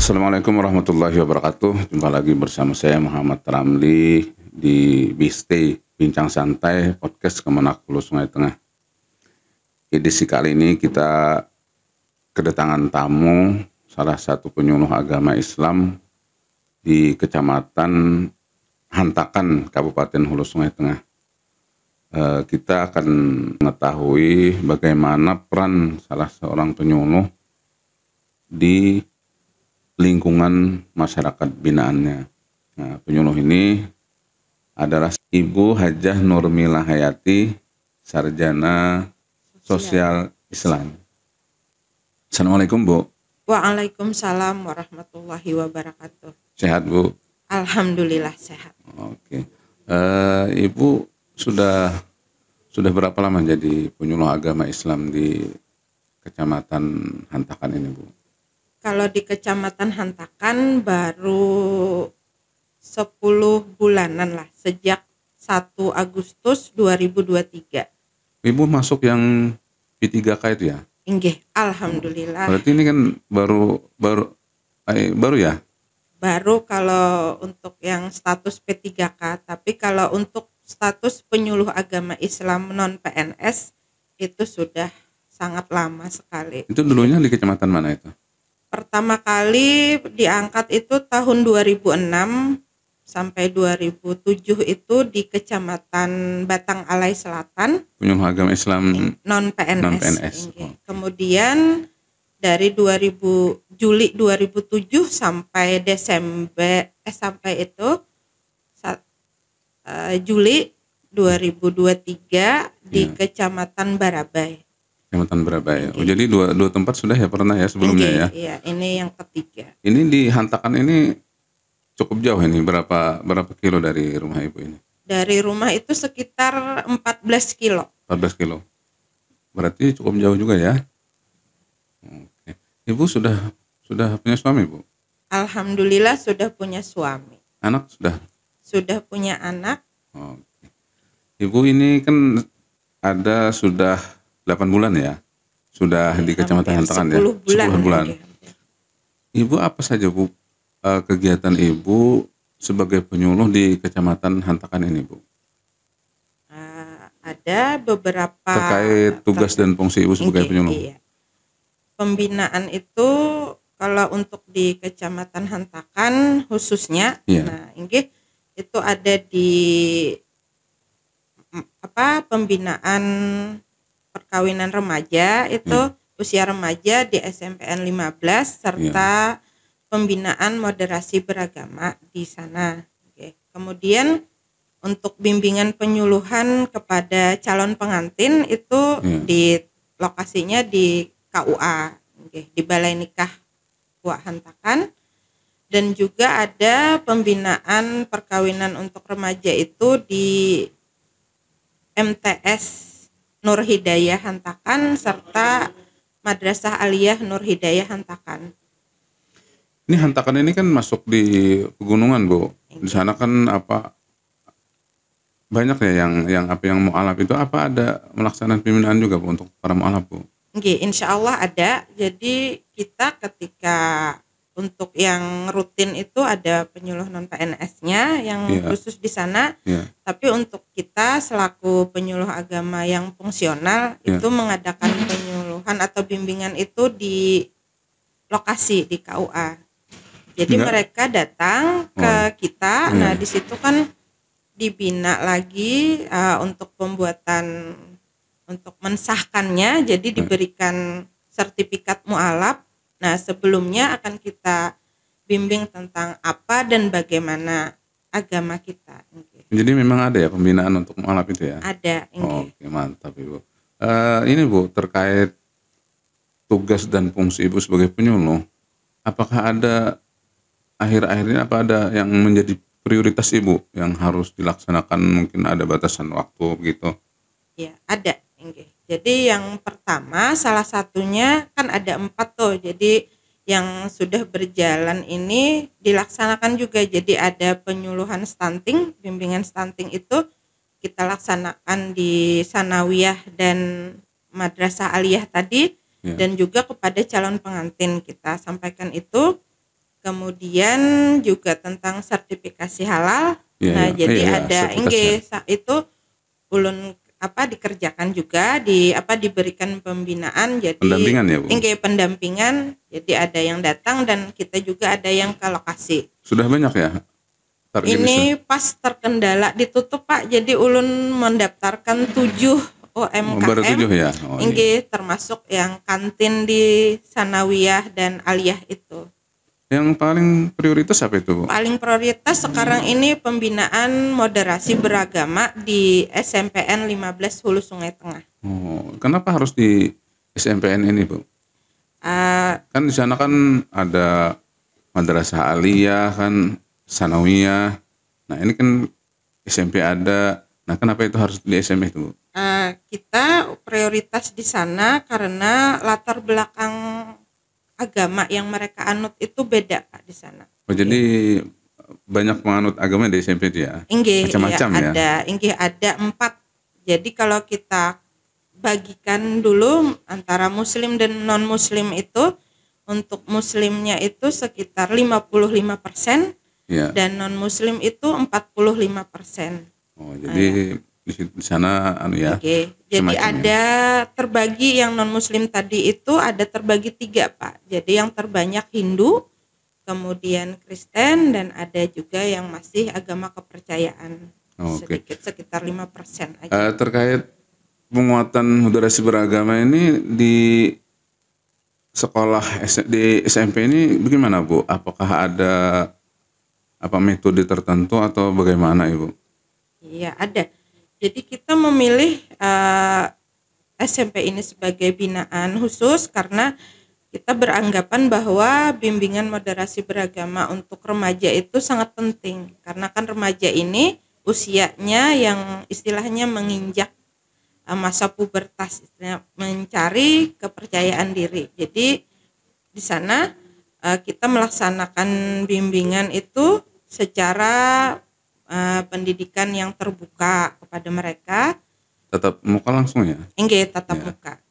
Assalamualaikum warahmatullahi wabarakatuh. Jumpa lagi bersama saya Muhammad Ramli di Bistay Bincang Santai Podcast Kemenak Hulu Sungai Tengah. Edisi kali ini kita kedatangan tamu salah satu penyuluh agama Islam di Kecamatan Hantakan, Kabupaten Hulu Sungai Tengah. Kita akan mengetahui bagaimana peran salah seorang penyuluh di lingkungan masyarakat binaannya. Nah, penyuluh ini adalah Ibu Hajah Nurmila Hayati, Sarjana Sosial Islam. Assalamualaikum, Bu. Waalaikumsalam warahmatullahi wabarakatuh. Sehat, Bu? Alhamdulillah sehat. Oke. Ibu sudah berapa lama jadi penyuluh agama Islam di Kecamatan Hantakan ini, Bu? Kalau di Kecamatan Hantakan baru 10 bulanan lah, sejak 1 Agustus 2023. Ibu masuk yang P3K itu ya? Inggih, alhamdulillah. Berarti ini kan baru ya? Baru kalau untuk yang status P3K, tapi kalau untuk status penyuluh agama Islam non PNS itu sudah sangat lama sekali. Itu dulunya di kecamatan mana itu? Pertama kali diangkat itu tahun 2006 sampai 2007 itu di Kecamatan Batang Alai Selatan, Penyuluh agama Islam non PNS. Non-PNS. Kemudian dari Juli 2007 sampai Juli 2023 di Kecamatan Barabai. Kecamatan Barabai. Oh, jadi dua tempat sudah ya pernah ya sebelumnya ya? Iya, ini yang ketiga. Ini di Hantakan ini cukup jauh ini, berapa kilo dari rumah Ibu ini? Dari rumah itu sekitar 14 kilo. 14 kilo. Berarti cukup jauh juga ya? Oke. Ibu sudah punya suami, Bu? Alhamdulillah sudah punya suami. Anak sudah? Sudah punya anak. Oke. Ibu ini kan sudah 8 bulan ya? Sudah di Kecamatan Hantakan ya? 10 bulan. Ibu apa saja, Bu, kegiatan Ibu sebagai penyuluh di Kecamatan Hantakan ini, Bu? Ada beberapa terkait tugas dan fungsi Ibu sebagai penyuluh. Iya. Pembinaan itu kalau untuk di Kecamatan Hantakan khususnya, nah ini itu ada di pembinaan perkawinan remaja itu usia remaja di SMPN 15 serta pembinaan moderasi beragama di sana. Oke. Kemudian untuk bimbingan penyuluhan kepada calon pengantin itu di lokasinya di KUA, di Balai Nikah KUA Hantakan, dan juga ada pembinaan perkawinan untuk remaja itu di MTS Nur Hidayah Hantakan serta Madrasah Aliyah Nur Hidayah Hantakan. Ini Hantakan ini kan masuk di pegunungan, Bu. Di sana kan banyak ya yang mu'alaf itu, ada melaksanakan pembinaan juga, Bu, untuk para mu'alaf, Bu? Insya Allah ada. Jadi kita ketika untuk yang rutin itu ada penyuluh non PNS-nya yang khusus di sana. Tapi untuk kita selaku penyuluh agama yang fungsional itu mengadakan penyuluhan atau bimbingan itu di lokasi di KUA. Jadi mereka datang ke kita. Nah, di situ kan dibina lagi untuk pembuatan, untuk mensahkannya, jadi diberikan sertifikat mu'alaf. Nah, sebelumnya akan kita bimbing tentang apa dan bagaimana agama kita. Jadi memang ada ya pembinaan untuk mu'alaf itu ya? Ada. Oke, mantap, Ibu. Ini, Bu, terkait tugas dan fungsi Ibu sebagai penyuluh, apakah ada akhir-akhir ini ada yang menjadi prioritas Ibu yang harus dilaksanakan, mungkin ada batasan waktu begitu? Ya, ada. Jadi yang pertama, salah satunya kan ada 4 tuh. Jadi yang sudah berjalan ini dilaksanakan juga. Jadi ada penyuluhan stunting, bimbingan stunting itu kita laksanakan di Sanawiyah dan Madrasah Aliyah tadi, dan juga kepada calon pengantin kita sampaikan itu. kemudian juga tentang sertifikasi halal. Jadi ada itu ulun dikerjakan juga diberikan pembinaan, jadi pendampingan ya Bu? Pendampingan, jadi ada yang datang dan kita juga ada yang ke lokasi. Sudah banyak ya? Ini pas terkendala ditutup Pak, jadi ulun mendaftarkan 7 UMKM. Baru 7 ya? Termasuk yang kantin di Sanawiyah dan Aliyah itu. Yang paling prioritas apa itu Bu? Paling prioritas sekarang ini pembinaan moderasi beragama di SMPN 15 Hulu Sungai Tengah. Kenapa harus di SMPN ini Bu? Kan di sana kan ada madrasah aliyah kan, sanawiyah. Nah ini kan SMP ada. Nah kenapa itu harus di SMP itu Bu? Kita prioritas di sana karena latar belakang agama yang mereka anut itu beda Pak di sana. Jadi banyak penganut agama di SMP itu ya? Macam-macam ya? Ada 4. Jadi kalau kita bagikan dulu antara muslim dan non muslim itu, untuk muslimnya itu sekitar 55% dan non muslim itu 45%. Jadi di sana Jadi ada terbagi yang non muslim tadi itu ada terbagi 3 Pak. Jadi yang terbanyak Hindu, kemudian Kristen, dan ada juga yang masih agama kepercayaan. Sedikit sekitar 5% aja. Terkait penguatan moderasi beragama ini di sekolah di SMP ini bagaimana Bu? Apakah ada metode tertentu atau bagaimana Ibu? Iya ada. Jadi kita memilih SMP ini sebagai binaan khusus karena kita beranggapan bahwa bimbingan moderasi beragama untuk remaja itu sangat penting. Karena kan remaja ini usianya yang istilahnya menginjak masa pubertas, mencari kepercayaan diri. Jadi di sana kita melaksanakan bimbingan itu secara pendidikan yang terbuka kepada mereka. Tatap muka langsung ya? Tatap muka.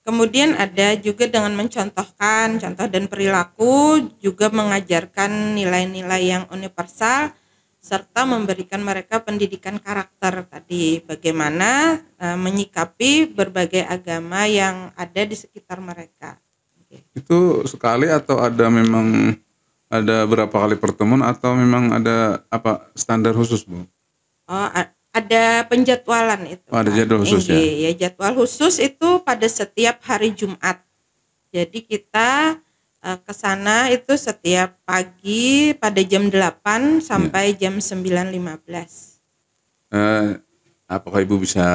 Kemudian ada juga dengan mencontohkan contoh dan perilaku, juga mengajarkan nilai-nilai yang universal, serta memberikan mereka pendidikan karakter tadi, bagaimana menyikapi berbagai agama yang ada di sekitar mereka. Itu sekali atau ada berapa kali pertemuan atau memang ada standar khusus Bu? Ada penjadwalan itu. Ada jadwal khusus ya? Jadwal khusus itu pada setiap hari Jumat. Jadi kita ke sana itu setiap pagi pada jam 8 sampai jam 9.15. Apakah Ibu bisa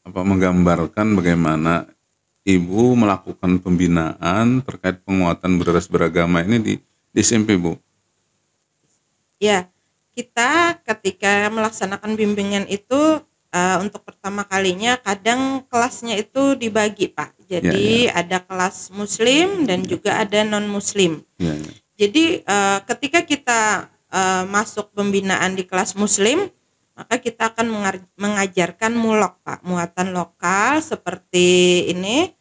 menggambarkan bagaimana Ibu melakukan pembinaan terkait penguatan moderasi beragama ini di SMP Bu? Ya, kita ketika melaksanakan bimbingan itu untuk pertama kalinya kadang kelasnya itu dibagi Pak. Jadi ada kelas muslim dan juga ada non muslim. Jadi ketika kita masuk pembinaan di kelas muslim, maka kita akan mengajarkan mulok Pak, muatan lokal seperti ini,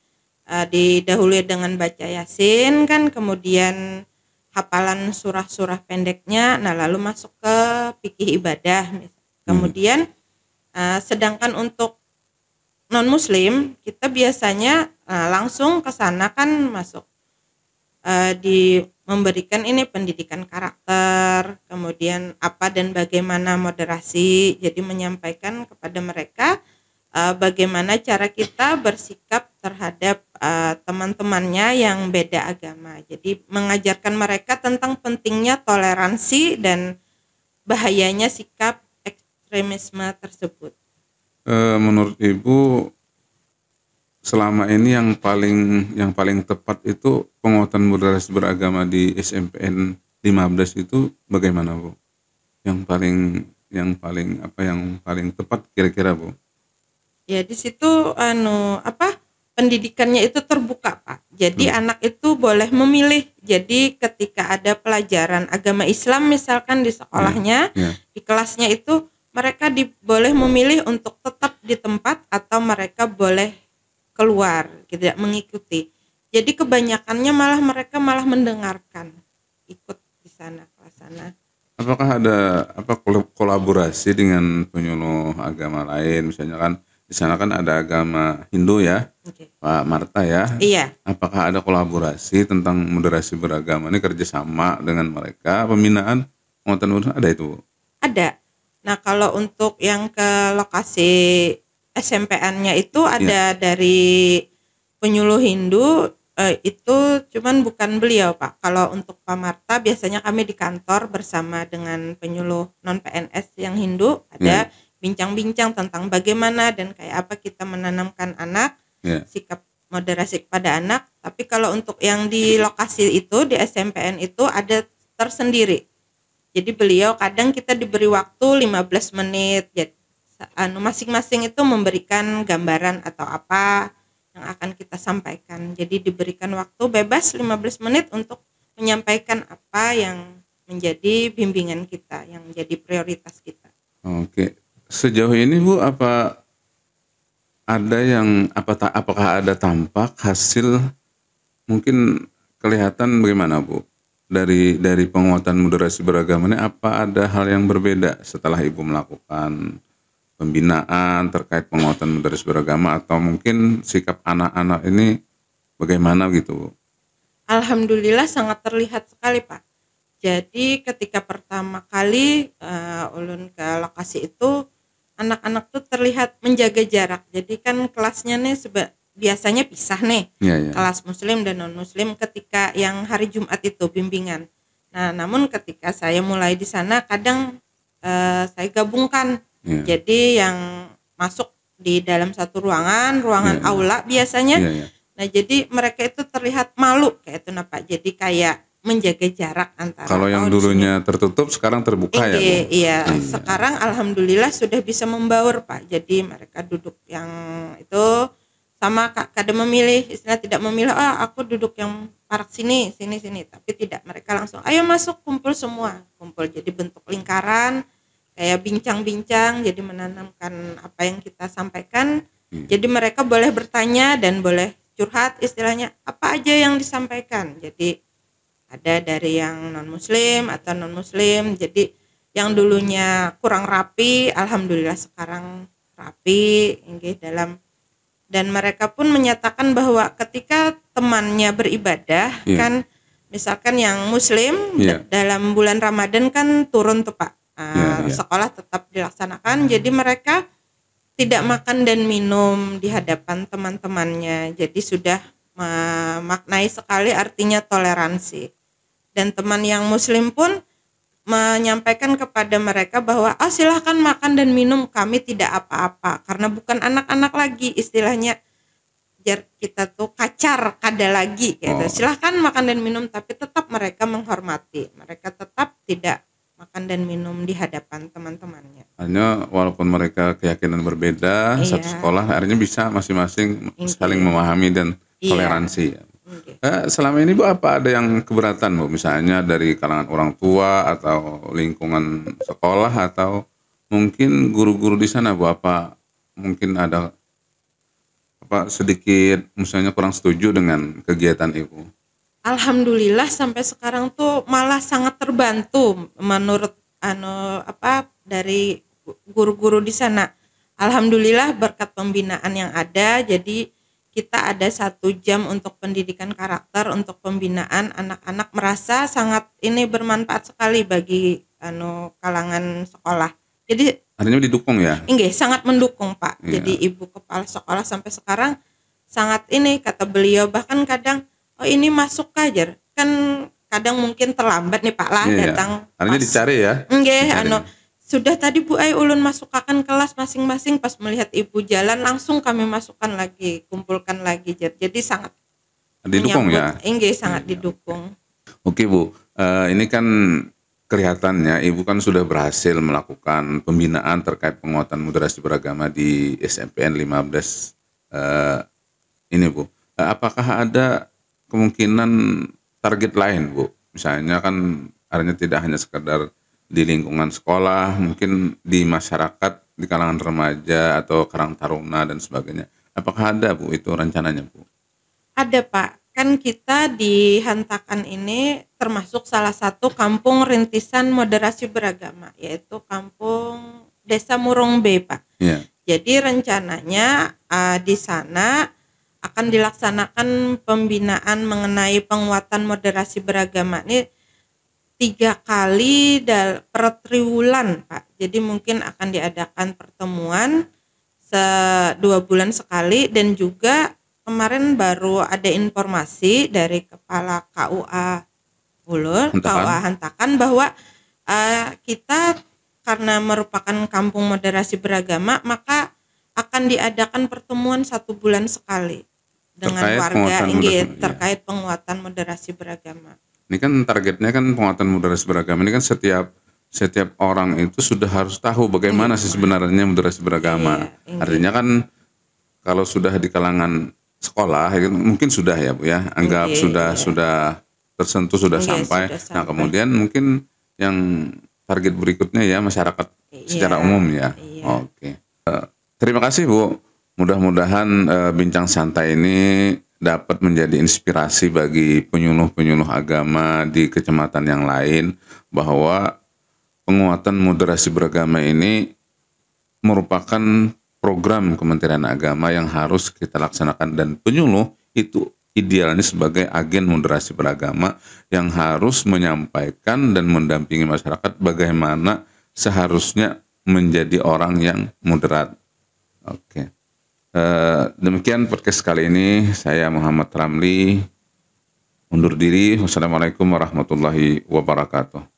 didahului dengan baca Yasin kan, kemudian hafalan surah-surah pendeknya, lalu masuk ke fikih ibadah. Kemudian sedangkan untuk non muslim kita biasanya langsung ke sana kan masuk memberikan ini pendidikan karakter, kemudian apa dan bagaimana moderasi, jadi menyampaikan kepada mereka bagaimana cara kita bersikap terhadap teman-temannya yang beda agama. Jadi mengajarkan mereka tentang pentingnya toleransi dan bahayanya sikap ekstremisme tersebut. Menurut Ibu selama ini yang paling tepat itu penguatan moderasi beragama di SMPN 15 itu bagaimana Bu? Yang paling tepat kira-kira Bu? Ya di situ pendidikannya itu terbuka Pak. Jadi anak itu boleh memilih. Jadi ketika ada pelajaran agama Islam misalkan di sekolahnya, di kelasnya itu mereka boleh memilih untuk tetap di tempat atau mereka boleh keluar, tidak mengikuti. Jadi kebanyakannya mereka malah mendengarkan. ikut di sana, kelas sana. Apakah ada kolaborasi dengan penyuluh agama lain? Misalnya kan di sana kan ada agama Hindu ya, Pak Marta ya. Iya. Apakah ada kolaborasi tentang moderasi beragama ini, kerjasama dengan mereka, pembinaan penguatan ada itu? Ada. Nah kalau untuk yang ke lokasi SMPN-nya itu ada dari penyuluh Hindu, itu cuman bukan beliau Pak. Kalau untuk Pak Marta biasanya kami di kantor bersama dengan penyuluh non PNS yang Hindu, ada bincang-bincang tentang bagaimana dan kayak apa kita menanamkan anak, sikap moderasi kepada anak. Tapi kalau untuk yang di lokasi itu di SMPN itu ada tersendiri. Jadi beliau kadang kita diberi waktu 15 menit. Jadi masing-masing itu memberikan gambaran atau apa yang akan kita sampaikan. Jadi diberikan waktu bebas 15 menit untuk menyampaikan apa yang menjadi bimbingan kita, yang menjadi prioritas kita. Oke. Sejauh ini Bu, apakah ada tampak hasil, mungkin kelihatan bagaimana Bu? Dari penguatan moderasi beragama ini, apa ada hal yang berbeda setelah Ibu melakukan pembinaan terkait penguatan moderasi beragama, atau mungkin sikap anak-anak ini bagaimana gitu? Alhamdulillah sangat terlihat sekali Pak. Jadi ketika pertama kali ulun ke lokasi itu, anak-anak tuh terlihat menjaga jarak. Jadi kan kelasnya nih biasanya pisah nih, kelas muslim dan non muslim ketika yang hari Jumat itu bimbingan. Nah namun ketika saya mulai di sana kadang saya gabungkan. Jadi yang masuk di dalam satu ruangan aula biasanya. Nah jadi mereka itu terlihat malu kayak itu Pak. Jadi kayak menjaga jarak antara. Kalau yang dulunya tertutup sekarang terbuka ya Bu? Iya. Sekarang alhamdulillah sudah bisa membaur Pak. Jadi mereka duduk yang itu sama kadang memilih, istilah tidak memilih, aku duduk yang parak sini, tapi tidak, mereka langsung ayo masuk, kumpul semua, jadi bentuk lingkaran, kayak bincang-bincang, jadi menanamkan apa yang kita sampaikan. Jadi mereka boleh bertanya dan boleh curhat, istilahnya apa aja yang disampaikan. Jadi ada dari yang non muslim atau non muslim, jadi yang dulunya kurang rapi, alhamdulillah sekarang rapi, dalam. Dan mereka pun menyatakan bahwa ketika temannya beribadah, kan misalkan yang muslim dalam bulan Ramadan kan turun tuh Pak, sekolah tetap dilaksanakan, jadi mereka tidak makan dan minum di hadapan teman-temannya. Jadi sudah memaknai sekali artinya toleransi. Dan teman yang muslim pun menyampaikan kepada mereka bahwa silahkan makan dan minum, kami tidak apa-apa, karena bukan anak-anak lagi, istilahnya kita tuh kacar kada lagi gitu. Silahkan makan dan minum, tapi tetap mereka menghormati, mereka tetap tidak makan dan minum di hadapan teman-temannya. Hanya walaupun mereka keyakinan berbeda, satu sekolah akhirnya bisa masing-masing saling memahami dan toleransi. Selama ini Bu, apa ada yang keberatan Bu, misalnya dari kalangan orang tua atau lingkungan sekolah atau mungkin guru-guru di sana Bu, apa mungkin ada sedikit misalnya kurang setuju dengan kegiatan Ibu? Alhamdulillah sampai sekarang tuh malah sangat terbantu menurut dari guru-guru di sana. Alhamdulillah berkat pembinaan yang ada, jadi kita ada 1 jam untuk pendidikan karakter, untuk pembinaan anak-anak, merasa sangat ini bermanfaat sekali bagi kalangan sekolah. Jadi artinya didukung ya? Enggak, sangat mendukung Pak. Jadi ibu kepala sekolah sampai sekarang sangat ini, kata beliau, bahkan kadang ini masuk aja, kan kadang mungkin terlambat nih Pak lah datang. Artinya dicari ya? Enggak, sudah tadi Bu ulun masukkan kelas masing-masing, pas melihat ibu jalan langsung kami masukkan lagi, kumpulkan lagi. Jadi sangat didukung ya? Enggak, sangat didukung. Oke Bu, ini kan kelihatannya Ibu kan sudah berhasil melakukan pembinaan terkait penguatan moderasi beragama di SMPN 15 ini Bu. Apakah ada kemungkinan target lain Bu? Misalnya kan artinya tidak hanya sekedar di lingkungan sekolah, mungkin di masyarakat, di kalangan remaja atau karang taruna dan sebagainya. Apakah ada Bu itu rencananya Bu? Ada Pak, kan kita di Hantakan ini termasuk salah satu kampung rintisan moderasi beragama, yaitu kampung Desa Murung B, Pak. Yeah. Jadi rencananya di sana akan dilaksanakan pembinaan mengenai penguatan moderasi beragama ini 3 kali per triwulan, Pak. Jadi mungkin akan diadakan pertemuan 2 bulan sekali, dan juga kemarin baru ada informasi dari Kepala KUA KUA Hantakan bahwa kita karena merupakan kampung moderasi beragama, maka akan diadakan pertemuan 1 bulan sekali dengan warga terkait penguatan moderasi beragama. Ini kan targetnya kan penguatan moderasi beragama ini kan setiap orang itu sudah harus tahu bagaimana sih sebenarnya moderasi beragama. Artinya kan kalau sudah di kalangan sekolah mungkin sudah ya Bu ya, anggap sudah tersentuh, sudah sampai. Nah kemudian mungkin yang target berikutnya ya masyarakat secara umum ya. Oke. Terima kasih Bu. Mudah-mudahan bincang santai ini dapat menjadi inspirasi bagi penyuluh-penyuluh agama di kecamatan yang lain, bahwa penguatan moderasi beragama ini merupakan program Kementerian Agama yang harus kita laksanakan, dan penyuluh itu idealnya sebagai agen moderasi beragama yang harus menyampaikan dan mendampingi masyarakat bagaimana seharusnya menjadi orang yang moderat. Oke. Demikian podcast kali ini. Saya Muhammad Ramli undur diri. Wassalamualaikum warahmatullahi wabarakatuh.